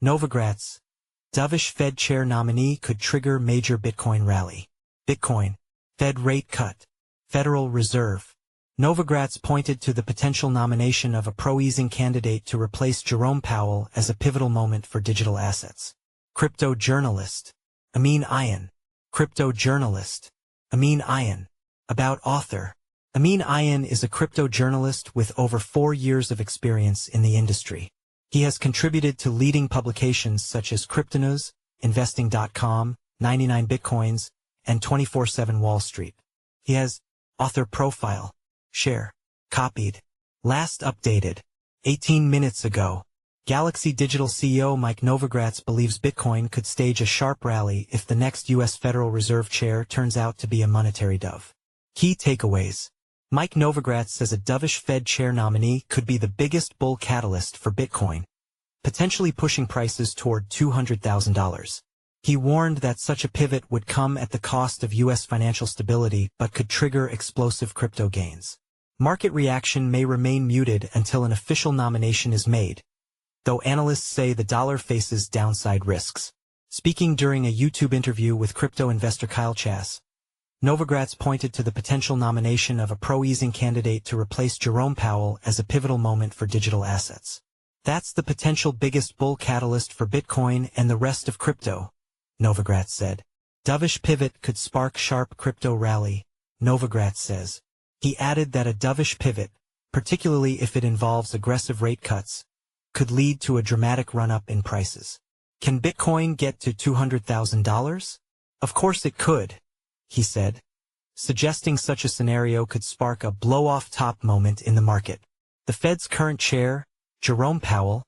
Novogratz, Dovish Fed chair nominee could trigger major Bitcoin rally. Bitcoin, Fed rate cut, Federal Reserve. Novogratz pointed to the potential nomination of a pro-easing candidate to replace Jerome Powell as a pivotal moment for digital assets. Crypto journalist, Amin Ayan. Crypto journalist, Amin Ayan. About author. Amin Ayan is a crypto journalist with over 4 years of experience in the industry. He has contributed to leading publications such as Cryptonews, Investing.com, 99 Bitcoins, and 24/7 Wall Street. He has author profile, share, copied, last updated, 18 minutes ago. Galaxy Digital CEO Mike Novogratz believes Bitcoin could stage a sharp rally if the next U.S. Federal Reserve chair turns out to be a monetary dove. Key takeaways. Mike Novogratz says a dovish Fed chair nominee could be the biggest bull catalyst for Bitcoin, potentially pushing prices toward $200,000. He warned that such a pivot would come at the cost of U.S. financial stability but could trigger explosive crypto gains. Market reaction may remain muted until an official nomination is made, though analysts say the dollar faces downside risks. Speaking during a YouTube interview with crypto investor Kyle Chass, Novogratz pointed to the potential nomination of a pro-easing candidate to replace Jerome Powell as a pivotal moment for digital assets. That's the potential biggest bull catalyst for Bitcoin and the rest of crypto, Novogratz said. Dovish pivot could spark sharp crypto rally, Novogratz says. He added that a dovish pivot, particularly if it involves aggressive rate cuts, could lead to a dramatic run-up in prices. Can Bitcoin get to $200,000? Of course it could, he said, suggesting such a scenario could spark a blow-off top moment in the market. The Fed's current chair, Jerome Powell,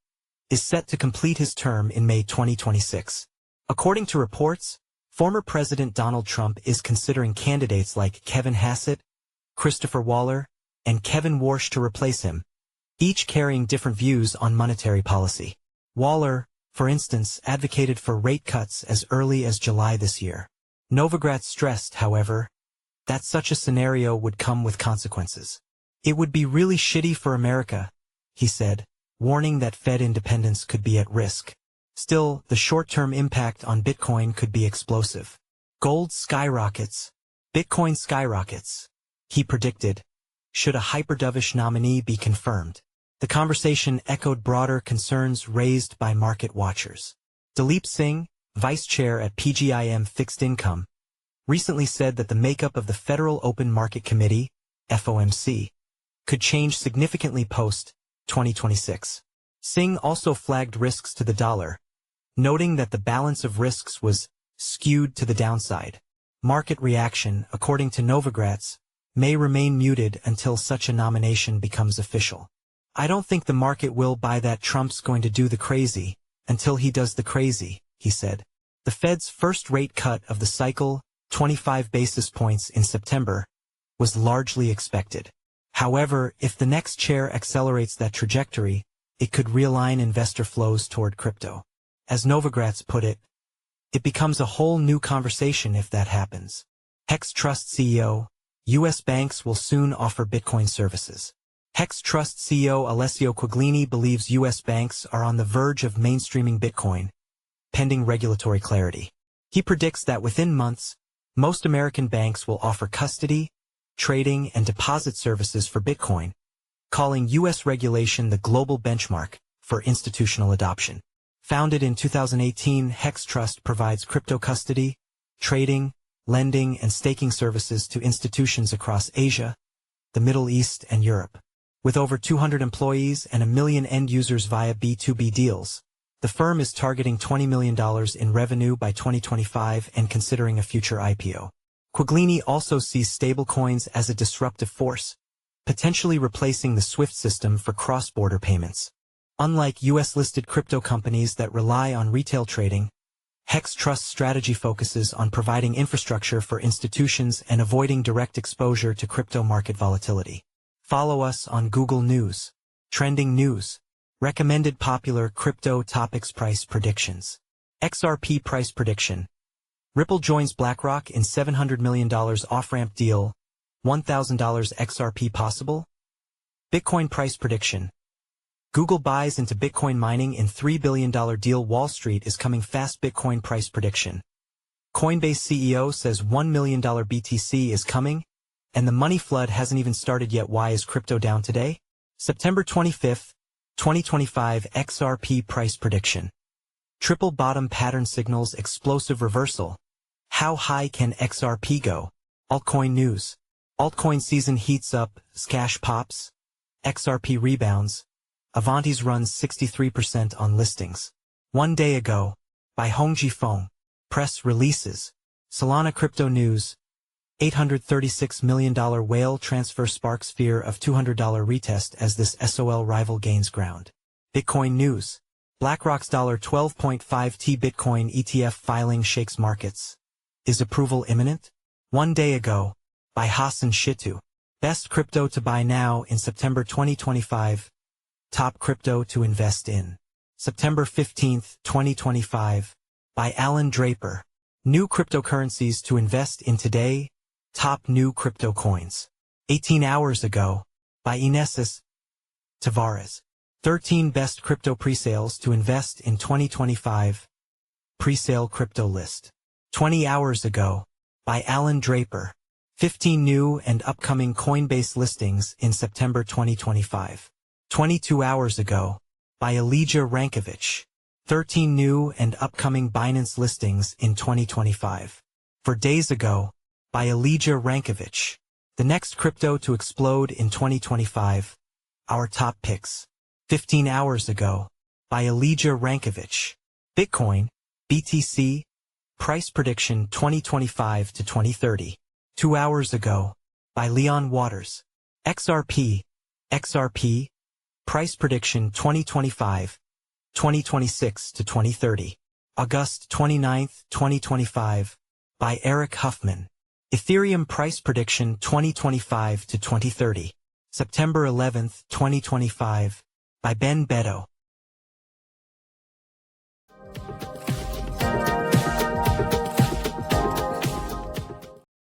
is set to complete his term in May 2026. According to reports, former President Donald Trump is considering candidates like Kevin Hassett, Christopher Waller, and Kevin Warsh to replace him, each carrying different views on monetary policy. Waller, for instance, advocated for rate cuts as early as July this year. Novogratz stressed, however, that such a scenario would come with consequences. It would be really shitty for America, he said, warning that Fed independence could be at risk. Still, the short-term impact on Bitcoin could be explosive. Gold skyrockets. Bitcoin skyrockets, he predicted, should a hyper-dovish nominee be confirmed. The conversation echoed broader concerns raised by market watchers. Dileep Singh, vice chair at PGIM Fixed Income, recently said that the makeup of the Federal Open Market Committee, FOMC, could change significantly post-2026. Singh also flagged risks to the dollar, noting that the balance of risks was skewed to the downside. Market reaction, according to Novogratz, may remain muted until such a nomination becomes official. I don't think the market will buy that Trump's going to do the crazy until he does the crazy, he said. The Fed's first rate cut of the cycle, 25 basis points in September, was largely expected. However, if the next chair accelerates that trajectory, it could realign investor flows toward crypto. As Novogratz put it, it becomes a whole new conversation if that happens. Hex Trust CEO, U.S. banks will soon offer Bitcoin services. Hex Trust CEO Alessio Quiglini believes U.S. banks are on the verge of mainstreaming Bitcoin, pending regulatory clarity. He predicts that within months, most American banks will offer custody, trading, and deposit services for Bitcoin, calling U.S. regulation the global benchmark for institutional adoption. Founded in 2018, Hex Trust provides crypto custody, trading, lending, and staking services to institutions across Asia, the Middle East, and Europe. With over 200 employees and 1 million end users via B2B deals, the firm is targeting $20 million in revenue by 2025 and considering a future IPO. Quiglini also sees stablecoins as a disruptive force, potentially replacing the SWIFT system for cross-border payments. Unlike U.S.-listed crypto companies that rely on retail trading, Hex Trust's strategy focuses on providing infrastructure for institutions and avoiding direct exposure to crypto market volatility. Follow us on Google News. Trending news. Recommended popular crypto topics price predictions. XRP price prediction. Ripple joins BlackRock in $700 million off-ramp deal. $1,000 XRP possible? Bitcoin price prediction. Google buys into Bitcoin mining in $3 billion deal. Wall Street is coming fast. Bitcoin price prediction. Coinbase CEO says $1 million BTC is coming, and the money flood hasn't even started yet. Why is crypto down today? September 25, 2025 XRP price prediction. Triple bottom pattern signals explosive reversal. How high can XRP go? Altcoin news. Altcoin season heats up, Cash pops. XRP rebounds. Avanti's runs 63% on listings. 1 day ago. By Hongji Feng. Press releases. Solana crypto news. $836 million whale transfer sparks fear of $200 retest as this SOL rival gains ground. Bitcoin news. BlackRock's $12.5T Bitcoin ETF filing shakes markets. Is approval imminent? 1 day ago. By Hassan Shitu. Best crypto to buy now in September 2025. Top crypto to invest in. September 15, 2025. By Alan Draper. New cryptocurrencies to invest in today. Top new crypto coins. 18 hours ago. By Inesis Tavares. 13 best crypto presales to invest in 2025. Presale crypto list. 20 hours ago. By Alan Draper. 15 new and upcoming Coinbase listings in September 2025. 22 hours ago. By Elijah Rankovich. 13 new and upcoming Binance listings in 2025. 4 days ago. By Elijah Rankovich. The next crypto to explode in 2025. Our top picks. 15 hours ago. By Elijah Rankovich. Bitcoin, BTC, price prediction 2025 to 2030. 2 hours ago. By Leon Waters. XRP, price prediction 2025, 2026 to 2030. August 29, 2025. By Eric Huffman. Ethereum price prediction 2025 to 2030. September 11, 2025. By Ben Beto.